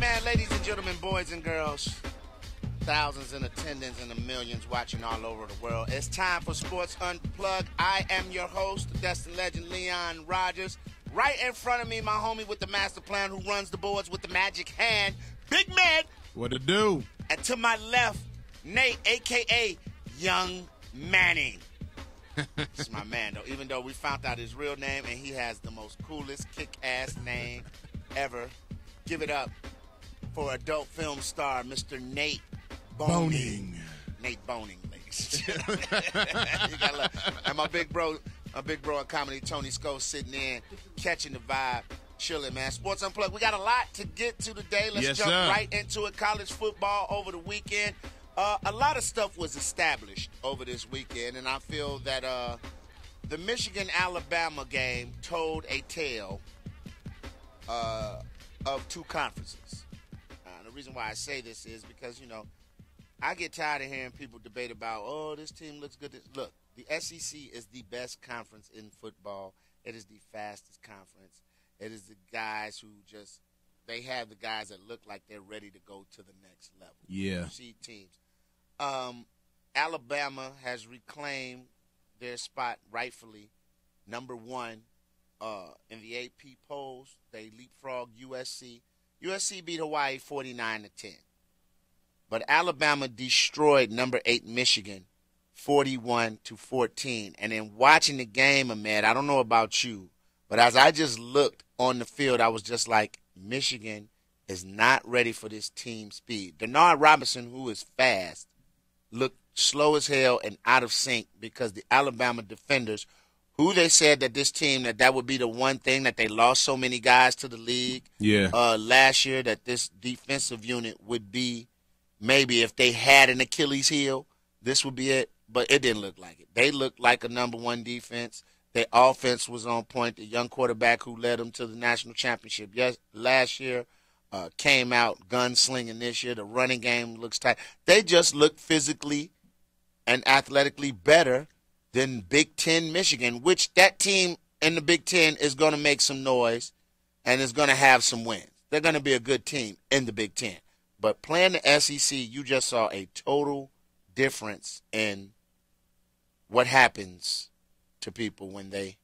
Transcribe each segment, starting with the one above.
man, ladies and gentlemen, boys and girls, thousands in attendance and the millions watching all over the world. It's time for Sports Unplugged. I am your host, the Destin legend, Leon Rogers. Right in front of me, my homie with the master plan who runs the boards with the magic hand, Big Man. What it do? And to my left, Nate, a.k.a. Young Manning. It's my man, though, even though we found out his real name, and he has the most coolest kick-ass name ever. Give it up for adult film star, Mr. Nate Boning. Nate Boning, ladies. You gotta love. And my big bro in comedy, Tony Sco, sitting in, catching the vibe, chilling, man. Sports Unplugged. We got a lot to get to today. Let's jump right into it. College football over the weekend. A lot of stuff was established over this weekend, and I feel that the Michigan-Alabama game told a tale of two conferences. The reason why I say this is because, you know, I get tired of hearing people debate about, oh, this team looks good. Look, the SEC is the best conference in football. It is the fastest conference. It is the guys who just – they have the guys that look like they're ready to go to the next level. Yeah. You see teams. Alabama has reclaimed their spot rightfully, number one in the AP polls. They leapfrogged USC. USC beat Hawaii 49-10. But Alabama destroyed number 8 Michigan 41-14. And in watching the game, Ahmed, I don't know about you, but as I just looked on the field, I was just like, Michigan is not ready for this team speed. Denard Robinson, who is fast, looked slow as hell and out of sync because the Alabama defenders, who they said that this team, that would be the one thing that they lost so many guys to the league last year, that this defensive unit would be maybe if they had an Achilles heel, this would be it. But it didn't look like it. They looked like a number one defense. Their offense was on point. The young quarterback who led them to the national championship last year came out gunslinging this year. The running game looks tight. They just look physically and athletically better than Big Ten Michigan, which that team in the Big Ten is going to make some noise and is going to have some wins. They're going to be a good team in the Big Ten. But playing the SEC, you just saw a total difference in what happens to people when they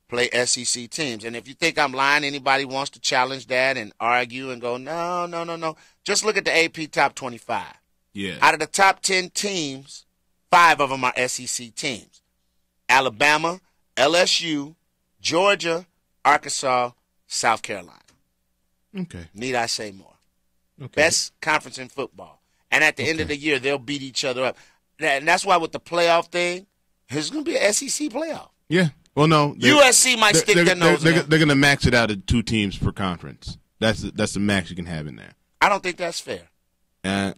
play SEC teams. And if you think I'm lying, anybody wants to challenge that and argue and go, no. Just look at the AP Top 25. Yeah. Out of the top 10 teams, 5 of them are SEC teams. Alabama, LSU, Georgia, Arkansas, South Carolina. Okay. Need I say more? Okay. Best conference in football. And at the end of the year, they'll beat each other up. And that's why with the playoff thing, there's going to be an SEC playoff. Yeah. Well, no. USC might stick their nose in there. They're going to max it out at 2 teams per conference. That's the max you can have in there. I don't think that's fair.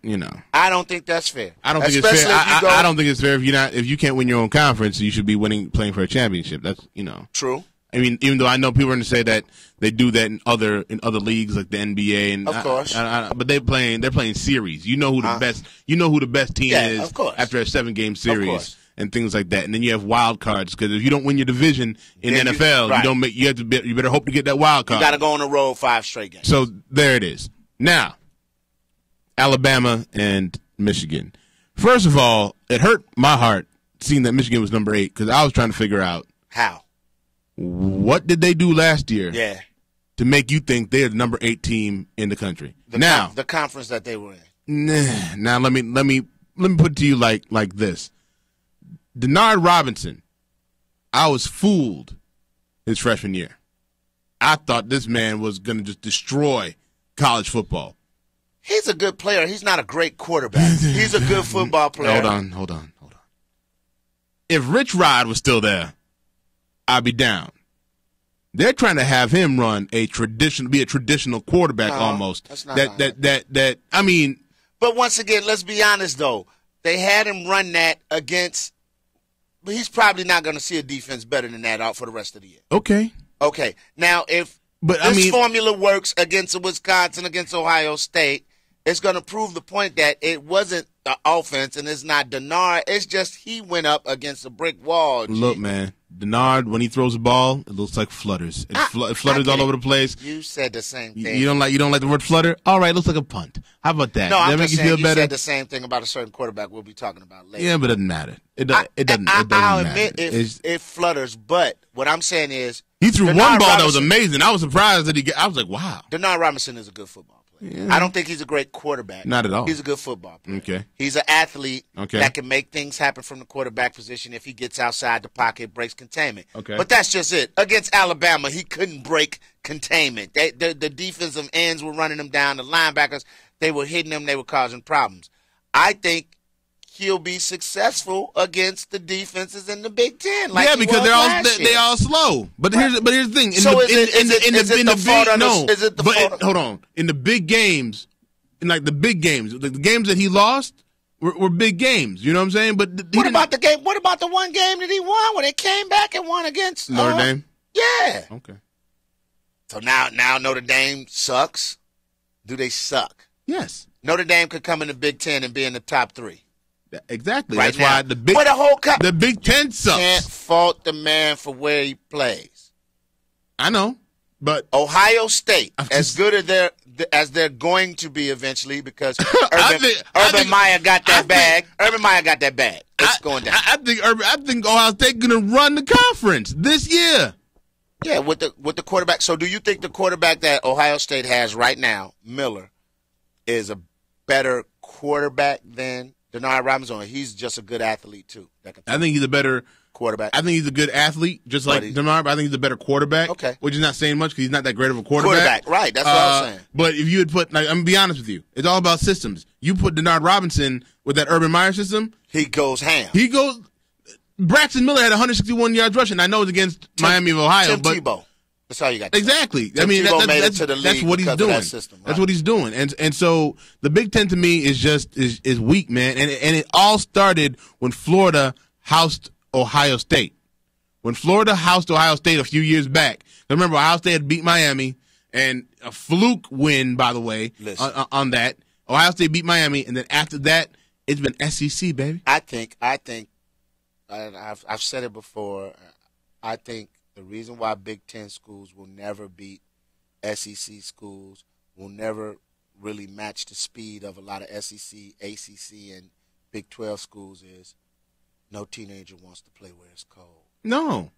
You know. I don't think that's fair. I don't think it's fair. I don't think it's fair if you can't win your own conference, you should be playing for a championship. That's True. I mean, even though I know people are going to say that they do that in other leagues like the NBA, and of course, but they're playing series. You know who the best. You know who the best team is of course. After a 7-game series and things like that. And then you have wild cards because if you don't win your division in NFL, you don't make. You better hope to get that wild card. You got to go on the road 5 straight games. So there it is. Now, Alabama and Michigan. First of all, it hurt my heart seeing that Michigan was number 8 because I was trying to figure out how. What did they do last year? Yeah. To make you think they're the number 8 team in the country? The conference that they were in. Now let me put it to you like this. Denard Robinson, I was fooled his freshman year. I thought this man was going to just destroy college football. He's a good player. He's not a great quarterback. He's a good football player. Hold on. If Rich Rod was still there, I'd be down. They're trying to have him be a traditional quarterback almost. That's not that. I mean, but once again, let's be honest though. They had him run that against. But he's probably not going to see a defense better than that out for the rest of the year. Okay. Now, if this formula works against Wisconsin, against Ohio State, it's going to prove the point that it wasn't the offense, and it's not Denard. It's just he went up against a brick wall. G. Look, man, Denard, when he throws the ball, it looks like flutters. It flutters all over the place. You said the same thing. You don't like the word flutter? All right, looks like a punt. How about that? No, Does I'm that just make you saying feel better? said the same thing about a certain quarterback we'll be talking about later. Yeah, but it doesn't matter. It doesn't I'll matter. admit it flutters, but what I'm saying is he threw Denard one ball Robinson, that was amazing. I was surprised that I was like, wow. Denard Robinson is a good football player. Yeah. I don't think he's a great quarterback. Not at all. He's a good football player. Okay. He's an athlete that can make things happen from the quarterback position if he gets outside the pocket, breaks containment. Okay. But that's just it. Against Alabama, he couldn't break containment. The defensive ends were running him down. The linebackers, they were hitting him. They were causing problems. I think he'll be successful against the defenses in the Big Ten. Like yeah, because they all slow. But here's the thing. Hold on. In the big games, the games that he lost were big games. You know what I'm saying? But what about the game? What about the one game that he won when it came back and won against Notre Dame? Yeah. Okay. So now Notre Dame sucks. Do they suck? Yes. Notre Dame could come in the Big Ten and be in the top 3. Exactly. Right That's now. why the Big Ten sucks. Can't fault the man for where he plays. I know, but Ohio State, as good as they're going to be eventually, because Urban Meyer got that bag. Urban Meyer got that bag. It's going down. I think Ohio State going to run the conference this year. Yeah, with the quarterback. So, do you think the quarterback that Ohio State has right now, Miller, is a better quarterback than Denard Robinson? He's just a good athlete too. I think he's a better quarterback. I think he's a good athlete, just like Denard. But I think he's a better quarterback. Okay, which is not saying much because he's not that great of a quarterback. Right? That's what I was saying. But if you had put, I'm gonna be honest with you, it's all about systems. You put Denard Robinson with that Urban Meyer system, he goes ham. Braxton Miller had 161 yards rushing. I know it's against Miami of Ohio, but Tebow. That's all you got. Exactly. I mean, that's what he's doing. That's what he's doing. And so the Big Ten to me is just is weak, man. And it all started when Florida housed Ohio State. When Florida housed Ohio State a few years back. Remember, Ohio State had beat Miami, and a fluke win, by the way, on that. Ohio State beat Miami, and then after that, it's been SEC, baby. I think I've said it before. I think the reason why Big Ten schools will never beat SEC schools, will never really match the speed of a lot of SEC, ACC, and Big 12 schools is no teenager wants to play where it's cold. No.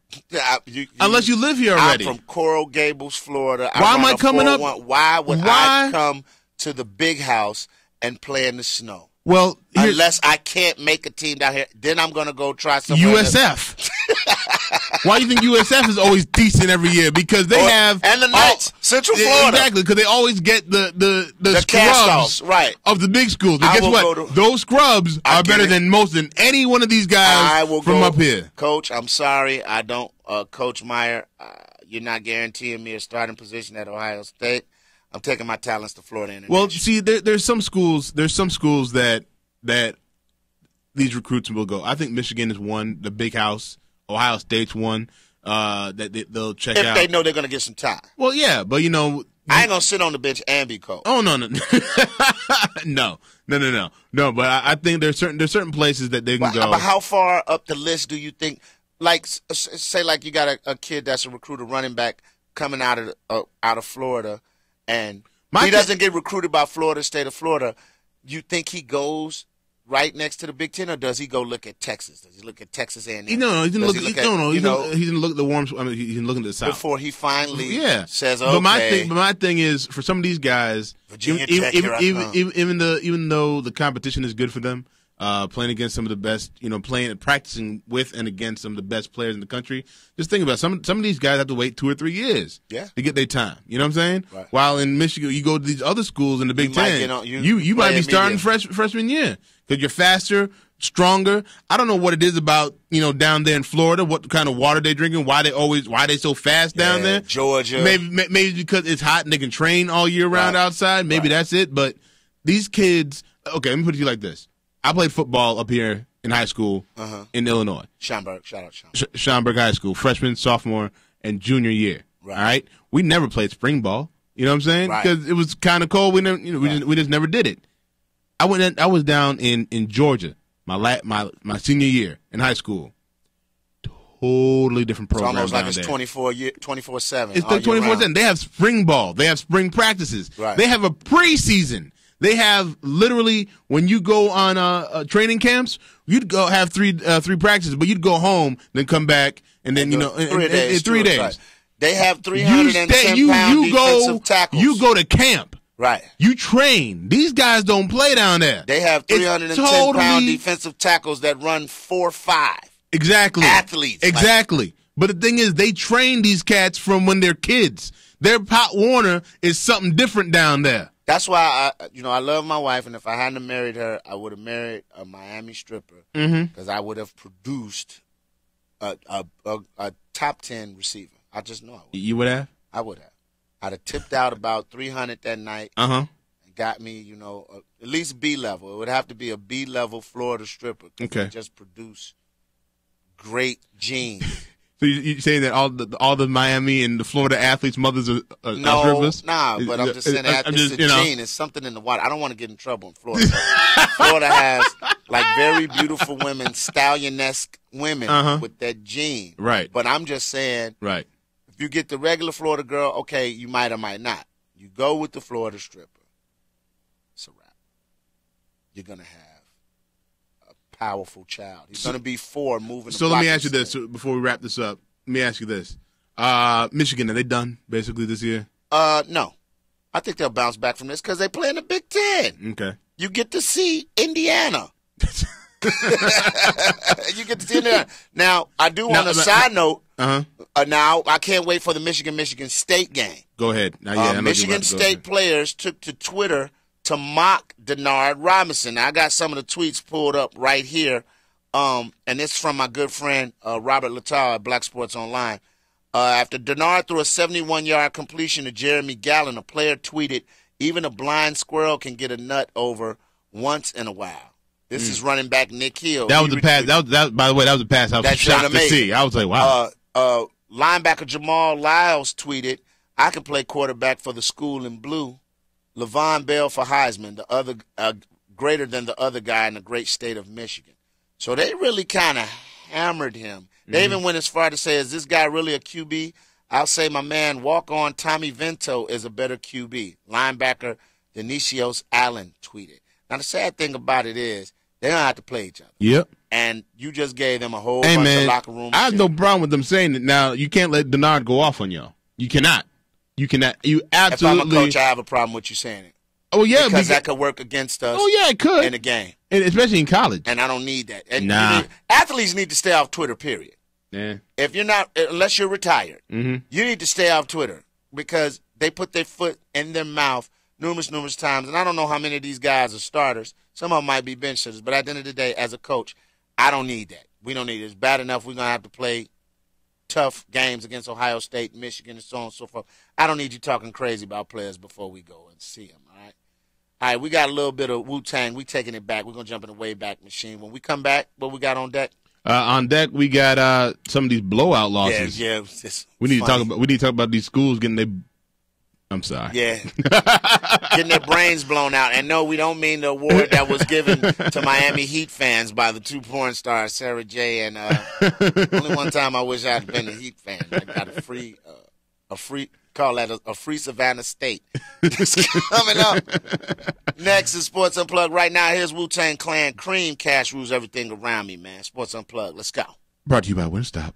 Unless you live here already. I'm from Coral Gables, Florida. Why am I coming up? Why would I come to the big house and play in the snow? Well, unless I can't make a team down here, then I'm going to go try somewhere. USF. Why do you think USF is always decent every year? Because they have and the Knights, Central Florida, exactly. Because they always get the scrubs of the big schools. But guess what? Those scrubs are better than any one of these guys from up here. Coach, I'm sorry, I don't. Coach Meyer, you're not guaranteeing me a starting position at Ohio State. I'm taking my talents to Florida International. Well, see, there's some schools that these recruits will go. I think Michigan is one, the big house. Ohio State's one that they'll check out. If they know they're going to get some time. Well, yeah, but I ain't going to sit on the bench and be coach. Oh, no. No, but I think there's certain places that they can go. But how far up the list do you think, like, say like you got a kid that's a recruiter running back coming out of Florida, and he doesn't get recruited by Florida State of Florida, you think he goes right next to the Big Ten, or does he go look at Texas? Does he look at Texas A&M? No, he's gonna look at the warm. I mean, he's looking at the South before he finally says, "Okay." But my thing is, for some of these guys, Virginia Tech, even though the competition is good for them, playing against some of the best, practicing with and against some of the best players in the country. Just think about it. Some of these guys have to wait 2 or 3 years to get their time. You know what I'm saying? Right. While in Michigan, you go to these other schools in the Big Ten, you might be starting freshman year because you're faster, stronger. I don't know what it is about down there in Florida, what kind of water they're drinking, why they so fast down there. Georgia, maybe because it's hot and they can train all year round outside. Maybe that's it. But these kids, okay, let me put it to you like this. I played football up here in high school in Illinois. Schaumburg, shout out Schaumburg. Schaumburg High School, freshman, sophomore, and junior year. Right. All right, we never played spring ball. You know what I'm saying? Because it was kind of cold. We never, we just never did it. I was down in Georgia my senior year in high school. Totally different program. It's almost like down it's there. 24/7. It's 24/7. They have spring ball. They have spring practices. Right. They have a preseason. They have literally, when you go on training camps, you'd go have three practices, but you'd go home, then come back, and then in 3 days. Right. They have 310-pound defensive tackles. You go to camp. Right. You train. These guys don't play down there. They have 310-pound defensive tackles that run 4.5. Exactly. Athletes. Exactly. But the thing is, they train these cats from when they're kids. Their Pop Warner is something different down there. That's why I love my wife, and if I hadn't married her, I would have married a Miami stripper because I would have produced a top 10 receiver. I just know I would. You would have? I would have. I'd have tipped out about 300 that night. And got me, at least B level. It would have to be a B level Florida stripper. Okay. They just produce great genes. So you're saying that all the Miami and the Florida athletes' mothers are strippers? Nah, but I'm just saying that it's a gene. It's something in the water. I don't want to get in trouble in Florida. Florida has like very beautiful women, stallion-esque women with that gene. Right. But I'm just saying, right. If you get the regular Florida girl, okay, you might or might not. You go with the Florida stripper, it's a wrap. You're gonna have powerful child. He's going to be 4 moving. So let me ask you this before we wrap this up. Let me ask you this: Michigan, are they done basically this year? No. I think they'll bounce back from this because they play in the Big Ten. Okay. You get to see Indiana. You get to see Indiana. Now, I do on a side note. Now I can't wait for the Michigan State game. Go ahead. Michigan State players took to Twitter to mock Denard Robinson. Now, I got some of the tweets pulled up right here, and it's from my good friend Robert Littau at Black Sports Online. After Denard threw a 71-yard completion to Jeremy Gallon, a player tweeted, "Even a blind squirrel can get a nut over once in a while." This is running back Nick Hill. That was the pass. By the way, that was the pass I was shocked to see. I was like, wow. Linebacker Jamal Lyles tweeted, "I can play quarterback for the school in blue. Levon Bell for Heisman, the other greater than the other guy in the great state of Michigan." So they really kind of hammered him. They even went as far to say, "Is this guy really a QB?" I'll say my man walk-on Tommy Vento is a better QB. Linebacker Denicios Allen tweeted. Now the sad thing about it is they're going to have to play each other. Yep. And you just gave them a whole bunch of locker room I have no problem with them saying it. Now, you can't let Denard go off on y'all. You cannot. You cannot. You absolutely. If I'm a coach, I have a problem with you saying it. Oh, yeah. Because that could work against us. Oh, yeah, it could. In the game. And especially in college. And I don't need that. And athletes need to stay off Twitter, period. Yeah. If you're not, unless you're retired, you need to stay off Twitter because they put their foot in their mouth numerous times. And I don't know how many of these guys are starters. Some of them might be bench sitters. But at the end of the day, as a coach, I don't need that. We don't need it. It's bad enough we're going to have to play tough games against Ohio State, Michigan, and so on and so forth. I don't need you talking crazy about players before we go and see them, all right? All right, we got a little bit of Wu-Tang. We taking it back. We're going to jump in the Wayback Machine. When we come back, what we got on deck? On deck, we got some of these blowout losses. Yeah. We need to talk about these schools getting their. I'm sorry. Yeah, getting their brains blown out. And no, we don't mean the award that was given to Miami Heat fans by the 2 porn stars, Sarah J. And only one time I wish I'd been a Heat fan. I got a free Savannah State. Coming up next is Sports Unplugged. Right now, here's Wu-Tang Clan. Cream Cash rules everything around me, man. Sports Unplugged. Let's go. Brought to you by Winstop.